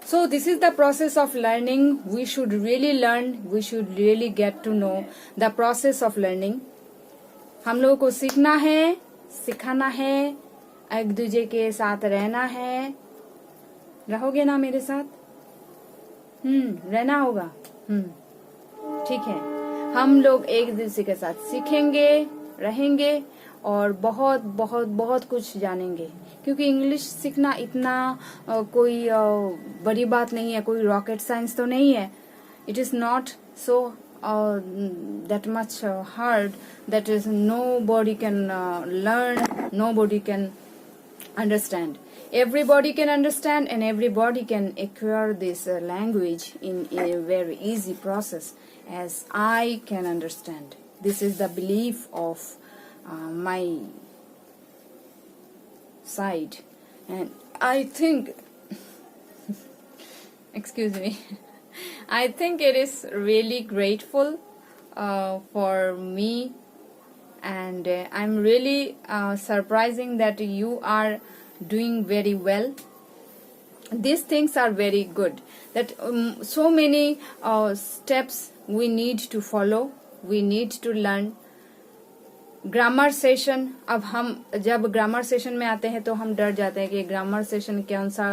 So this is the process of learning. We should really learn. We should really get to know the process of learning. हम लोगों को सीखना है, सिखाना है, एक दूसरे के साथ रहना है. रहोगे ना मेरे साथ? रहना होगा. ठीक है. हम लोग एक दूसरे के साथ सीखेंगे, रहेंगे और बहुत बहुत बहुत कुछ जानेंगे. क्योंकि इंग्लिश सीखना इतना कोई बड़ी बात नहीं है, कोई रॉकेट साइंस तो नहीं है. It is not so that much hard that is nobody can learn, nobody can understand. Everybody can understand and everybody can acquire this language in a very easy process as I can understand. This is the belief of my side, and I think excuse me, I think it is really grateful for me, and I'm really surprising that you are doing very well. These things are very good, that so many steps we need to follow, we need to learn. Grammar session, अब हम जब grammar session में आते हैं तो हम डर जाते हैं कि ग्रामर सेशन कौन सा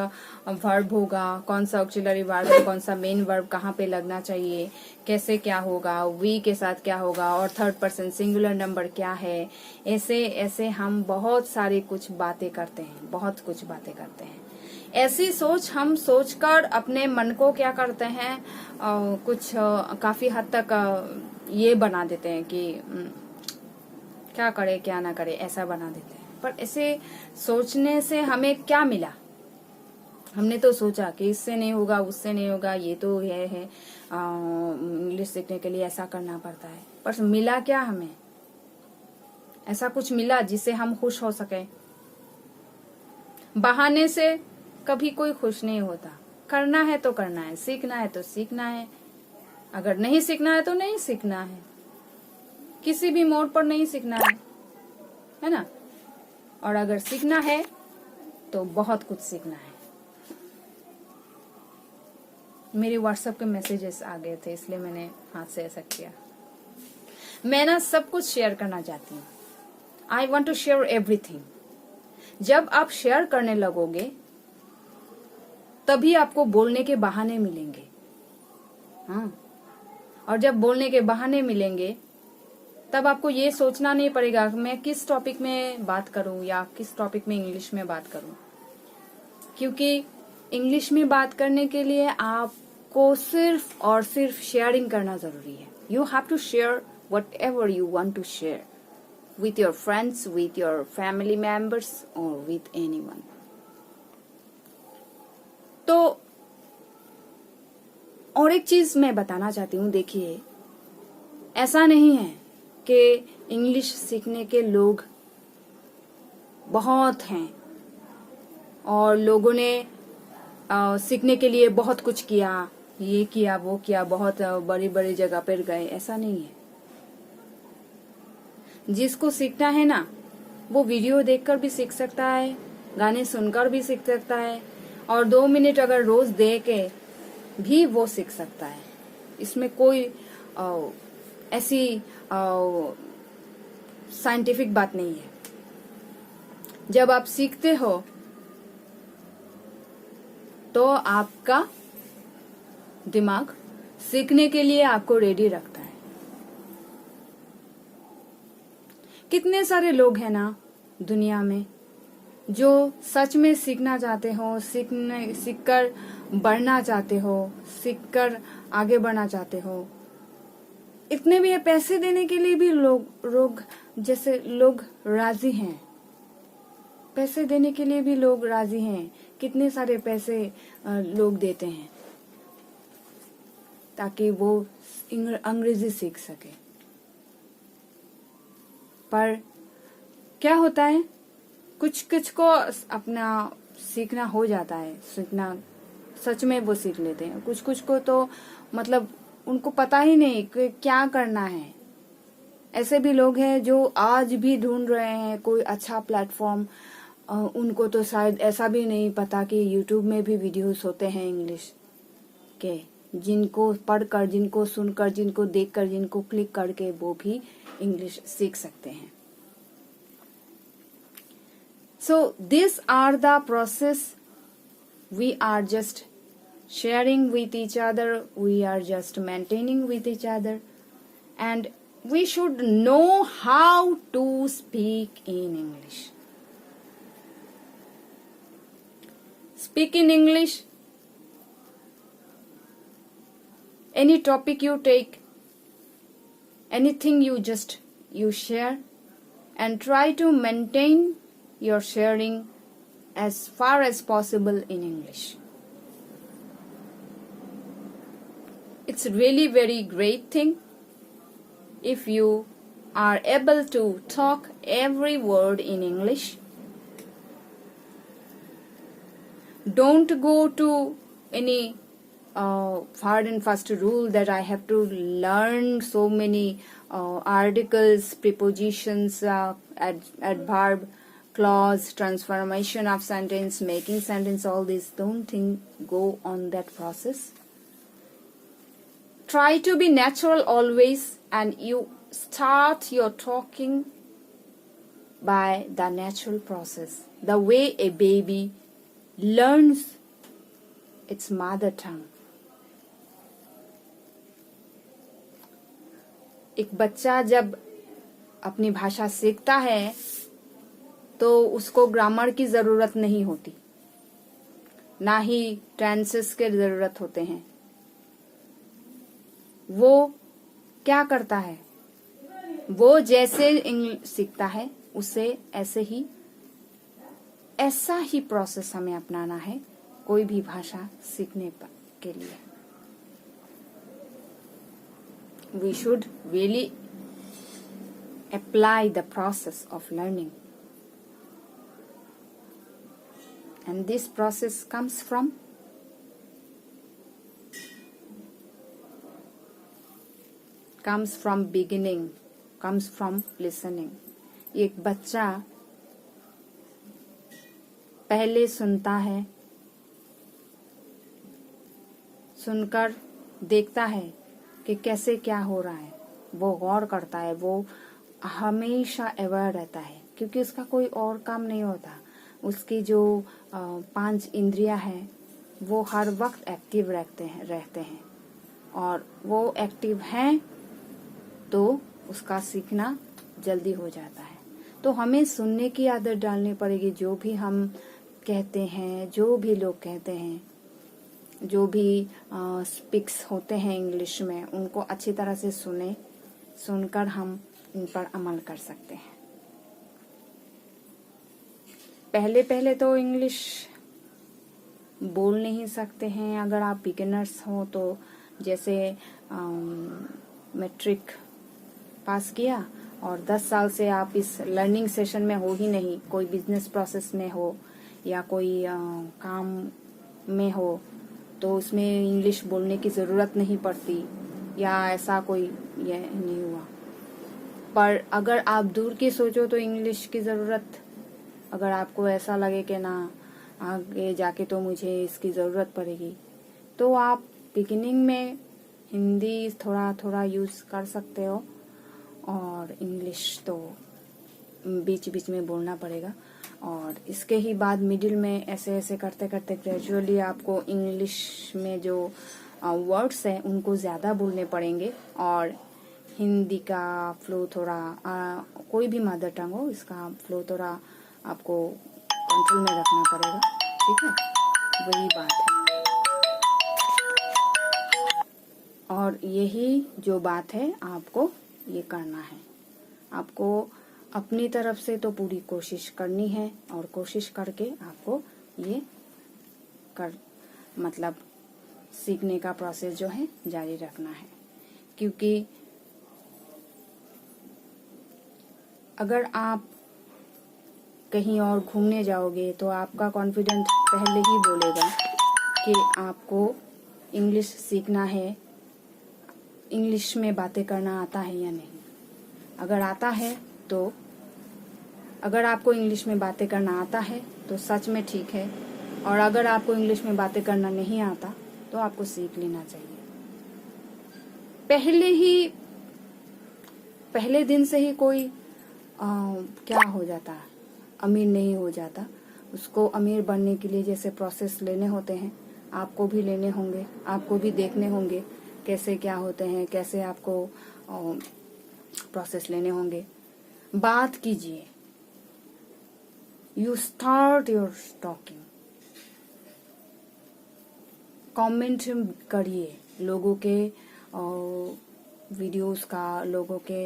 वर्ब होगा, कौन सा ऑक्सिलरी वर्ब है, कौन सा मेन वर्ब कहाँ पे लगना चाहिए, कैसे क्या होगा, वी के साथ क्या होगा और थर्ड पर्सन सिंगुलर नंबर क्या है. ऐसे ऐसे हम बहुत सारी कुछ बातें करते हैं, बहुत कुछ बातें करते हैं. ऐसी सोच हम सोचकर अपने मन को क्या करते हैं, कुछ काफी हद तक ये बना देते हैं कि क्या करे क्या ना करे, ऐसा बना देते हैं. पर ऐसे सोचने से हमें क्या मिला? हमने तो सोचा कि इससे नहीं होगा, उससे नहीं होगा, ये तो ये है, इंग्लिश सीखने के लिए ऐसा करना पड़ता है. पर मिला क्या हमें? ऐसा कुछ मिला जिससे हम खुश हो सके? बहाने से कभी कोई खुश नहीं होता. करना है तो करना है, सीखना है तो सीखना है. अगर नहीं सीखना है तो नहीं सीखना है. किसी भी मोड़ पर नहीं सीखना है ना? और अगर सीखना है तो बहुत कुछ सीखना है. मेरे व्हाट्सएप के मैसेजेस आ गए थे इसलिए मैंने हाथ से ऐसा किया. मैं ना सब कुछ शेयर करना चाहती हूँ. I want to share everything. जब आप शेयर करने लगोगे तभी आपको बोलने के बहाने मिलेंगे. हाँ, और जब बोलने के बहाने मिलेंगे तब आपको ये सोचना नहीं पड़ेगा कि मैं किस टॉपिक में बात करूं या किस टॉपिक में इंग्लिश में बात करूं. क्योंकि इंग्लिश में बात करने के लिए आपको सिर्फ और सिर्फ शेयरिंग करना जरूरी है. You have to share whatever you want to share with your friends, with your family members और विथ एनीवन. तो और एक चीज मैं बताना चाहती हूँ. देखिए, ऐसा नहीं है कि इंग्लिश सीखने के लोग बहुत हैं और लोगों ने सीखने के लिए बहुत कुछ किया, ये किया वो किया, बहुत बड़ी बड़ी जगह पर गए. ऐसा नहीं है. जिसको सीखना है ना, वो वीडियो देखकर भी सीख सकता है, गाने सुनकर भी सीख सकता है, और 2 मिनट अगर रोज दे के भी वो सीख सकता है. इसमें कोई ऐसी साइंटिफिक बात नहीं है. जब आप सीखते हो तो आपका दिमाग सीखने के लिए आपको रेडी रखता है. कितने सारे लोग हैं ना दुनिया में जो सच में सीखना चाहते हो, सीखकर बढ़ना चाहते हो, सीखकर आगे बढ़ना चाहते हो. इतने भी पैसे देने के लिए भी लोग जैसे लोग राजी हैं. पैसे देने के लिए भी लोग राजी हैं. कितने सारे पैसे लोग देते हैं ताकि वो अंग्रेजी सीख सके. पर क्या होता है, कुछ कुछ को अपना सीखना हो जाता है, सीखना सच में वो सीख लेते हैं. कुछ कुछ को तो मतलब उनको पता ही नहीं कि क्या करना है. ऐसे भी लोग हैं जो आज भी ढूंढ रहे हैं कोई अच्छा प्लेटफॉर्म उनको तो शायद ऐसा भी नहीं पता कि यूट्यूब में भी वीडियोस होते हैं इंग्लिश के, जिनको पढ़कर, जिनको सुनकर, जिनको देखकर, जिनको क्लिक करके वो भी इंग्लिश सीख सकते हैं. So these are the process we are just sharing with each other, we are just maintaining with each other, and we should know how to speak in English. Speak in English. Any topic you take, anything you share, and try to maintain your sharing as far as possible in English. It's really very great thing if you are able to talk every word in English. Don't go to any hard and fast rule that I have to learn so many articles, prepositions, adverb, clause, transformation of sentence, making sentence, all this. Don't go on that process. Try to be natural always, and you start your talking by the natural process, the way a baby learns its mother tongue. एक बच्चा जब अपनी भाषा सीखता है तो उसको grammar की जरूरत नहीं होती, ना ही टेंसेस के जरूरत होते हैं. वो क्या करता है, वो जैसे इंग्लिश सीखता है उसे ऐसा ही प्रोसेस हमें अपनाना है कोई भी भाषा सीखने के लिए. We should really apply the process of learning. And this process comes from beginning, comes from listening. एक बच्चा पहले सुनता है, सुनकर देखता है कि कैसे क्या हो रहा है, वो गौर करता है, वो हमेशा अवेयर रहता है क्योंकि उसका कोई और काम नहीं होता. उसकी जो 5 इंद्रियां हैं वो हर वक्त एक्टिव रहते हैं और वो एक्टिव हैं तो उसका सीखना जल्दी हो जाता है. तो हमें सुनने की आदत डालनी पड़ेगी. जो भी हम कहते हैं, जो भी लोग कहते हैं, जो भी स्पीक्स होते हैं इंग्लिश में, उनको अच्छी तरह से सुनकर हम इन पर अमल कर सकते हैं. पहले तो इंग्लिश बोल नहीं सकते हैं. अगर आप बिगिनर्स हो तो जैसे मैट्रिक पास किया और 10 साल से आप इस लर्निंग सेशन में हो ही नहीं, कोई बिजनेस प्रोसेस में हो या कोई काम में हो, तो उसमें इंग्लिश बोलने की ज़रूरत नहीं पड़ती या ऐसा कोई ये नहीं हुआ. पर अगर आप दूर की सोचो तो इंग्लिश की ज़रूरत, अगर आपको ऐसा लगे कि ना आगे जाके तो मुझे इसकी ज़रूरत पड़ेगी, तो आप बिगिनिंग में हिंदी थोड़ा थोड़ा यूज़ कर सकते हो और इंग्लिश तो बीच बीच में बोलना पड़ेगा. और इसके ही बाद मिडिल में ऐसे ऐसे करते करते ग्रेजुअली आपको इंग्लिश में जो वर्ड्स हैं उनको ज़्यादा बोलने पड़ेंगे और हिंदी का फ्लो थोड़ा कोई भी मदर टंग हो, इसका फ्लो थोड़ा आपको कंट्रोल में रखना पड़ेगा. ठीक है, वही बात है. और यही जो बात है आपको ये करना है. आपको अपनी तरफ से तो पूरी कोशिश करनी है और कोशिश करके आपको ये मतलब सीखने का प्रोसेस जो है जारी रखना है. क्योंकि अगर आप कहीं और घूमने जाओगे तो आपका कॉन्फिडेंस पहले ही बोलेगा कि आपको इंग्लिश सीखना है, इंग्लिश में बातें करना आता है या नहीं. अगर आता है तो अगर आपको इंग्लिश में बातें करना आता है तो सच में ठीक है, और अगर आपको इंग्लिश में बातें करना नहीं आता तो आपको सीख लेना चाहिए। पहले दिन से ही कोई क्या हो जाता है, अमीर नहीं हो जाता। उसको अमीर बनने के लिए जैसे प्रोसेस लेने होते हैं, आपको भी लेने होंगे, आपको भी देखने होंगे कैसे क्या होते हैं, कैसे आपको प्रोसेस लेने होंगे। बात कीजिए, you start your talking, comment करिए लोगों के वीडियोस का, लोगों के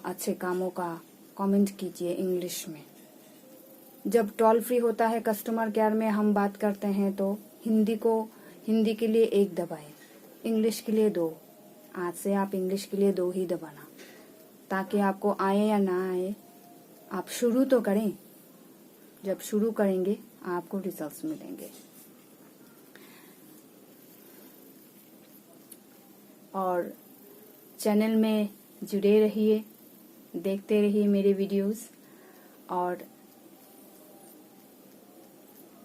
अच्छे कामों का कमेंट कीजिए इंग्लिश में। जब टोल फ्री होता है कस्टमर केयर में हम बात करते हैं तो हिंदी के लिए 1 दबाएं, इंग्लिश के लिए 2। आज से आप इंग्लिश के लिए 2 ही दबाना, ताकि आपको आए या ना आए आप शुरू तो करें। जब शुरू करेंगे आपको रिजल्ट्स मिलेंगे। और चैनल में जुड़े रहिए, देखते रहिए मेरे वीडियोस, और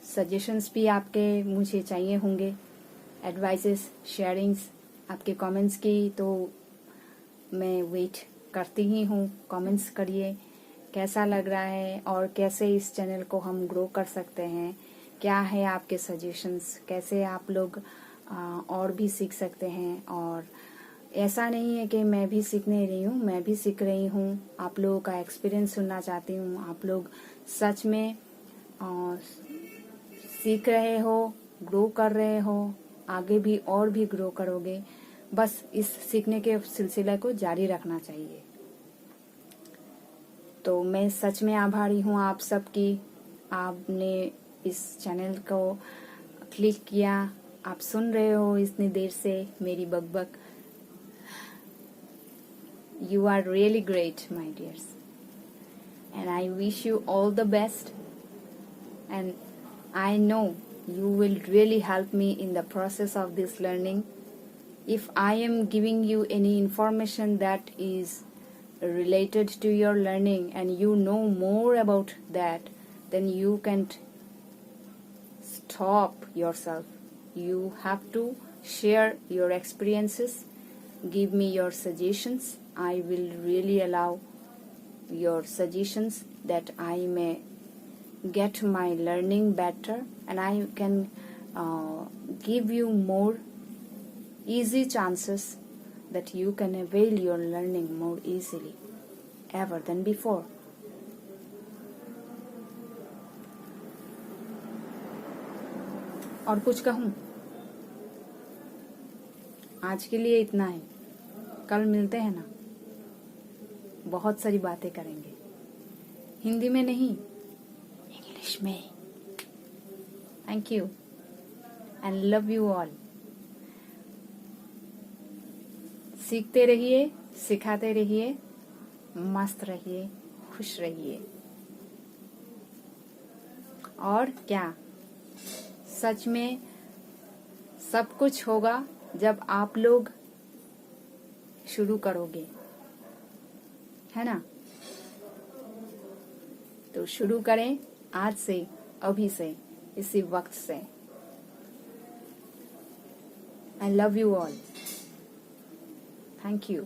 सजेशंस भी आपके मुझे चाहिए होंगे, एडवाइसेस, शेयरिंग्स, आपके कमेंट्स की तो मैं वेट करती ही हूँ। कमेंट्स करिए कैसा लग रहा है और कैसे इस चैनल को हम ग्रो कर सकते हैं, क्या है आपके सजेशंस, कैसे आप लोग और भी सीख सकते हैं। और ऐसा नहीं है कि मैं भी सीखने रही हूँ, मैं भी सीख रही हूँ। आप लोगों का एक्सपीरियंस सुनना चाहती हूँ। आप लोग सच में सीख रहे हो, ग्रो कर रहे हो, आगे भी और भी ग्रो करोगे। बस इस सीखने के सिलसिले को जारी रखना चाहिए। तो मैं सच में आभारी हूँ आप सबकी, आपने इस चैनल को क्लिक किया, आप सुन रहे हो इतनी देर से मेरी बकबक। You are really great, my dears, and I wish you all the best, and I know you will really help me in the process of this learning. If I am giving you any information that is related to your learning and you know more about that, then you can't stop yourself. You have to share your experiences, give me your suggestions. I will really allow your suggestions that I may get my learning better, and I can give you more easy chances that you can avail your learning more easily ever than before. और कुछ कहूँ? आज के लिए इतना है, कल मिलते हैं ना, बहुत सारी बातें करेंगे, हिंदी में नहीं, इंग्लिश में। Thank you and love you all. सीखते रहिए, सिखाते रहिए, मस्त रहिए, खुश रहिए। और क्या, सच में सब कुछ होगा जब आप लोग शुरू करोगे, है ना? तो शुरू करें आज से, अभी से, इसी वक्त से। I love you all. Thank you.